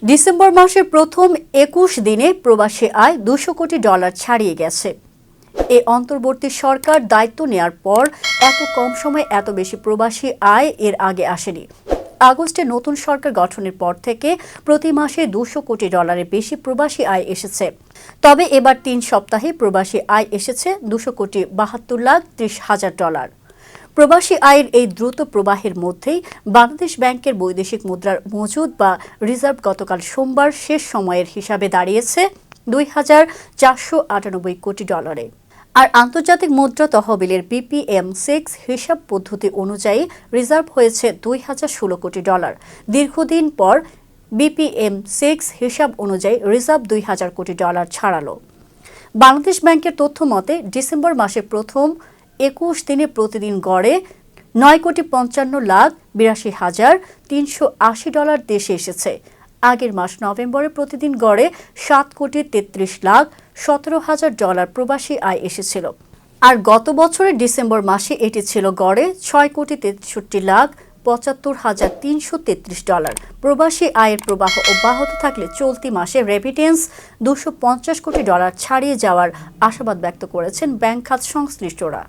December মাসের প্রথম ২১ দিনে প্রবাসী আয় $200 কোটি ছাড়িয়ে গেছে। এই অন্তর্বর্তী সরকার দায়িত্ব নেয়ার পর এত কম সময়ে এত বেশি প্রবাসী আয় এর আগে আসেনি। আগস্টে নতুন সরকার গঠনের পর থেকে প্রতি মাসে $200 কোটি বেশি প্রবাসী আয় এসেছে। তবে এবার ৩ সপ্তাহে প্রবাসী আয় এসেছে $200,30,30,000। প্রবাসী আয়ের এই দ্রুত প্রবাহের মধ্যেই বাংলাদেশ ব্যাংকের বৈদেশিক মুদ্রার মজুদ বা রিজার্ভ গতকাল সোমবার শেষ সময়ের হিসাবে দাঁড়িয়েছে $2,498 কোটি। আর আন্তর্জাতিক মুদ্রা তহবিলের BPM6 হিসাব পদ্ধতি অনুযায়ী রিজার্ভ হয়েছে $2,016 কোটি। দীর্ঘদিন পর BPM6 হিসাব অনুযায়ী রিজার্ভ $2,000 কোটি ছাড়ালো। বাংলাদেশ ব্যাংকের তথ্য মতে ডিসেম্বর মাসের প্রথম ২১ দিনে প্রতিদিন গড়ে $9,95,82,380 দেশে এসেছে। আগের মাস নভেম্বরে প্রতিদিন গড়ে $7,33,17,000 প্রবাসী আয় এসেছিল। আর গত বছরের ডিসেম্বর মাসে এটি ছিল গড়ে $6,63,75,333। প্রবাসী আয়ের প্রবাহ অব্যাহত থাকলে চলতি মাসে রেমিটেন্স $250 কোটি ছাড়িয়ে যাওয়ার আশাবাদ ব্যক্ত করেছেন ব্যাংক খাত সংশ্লিষ্টরা।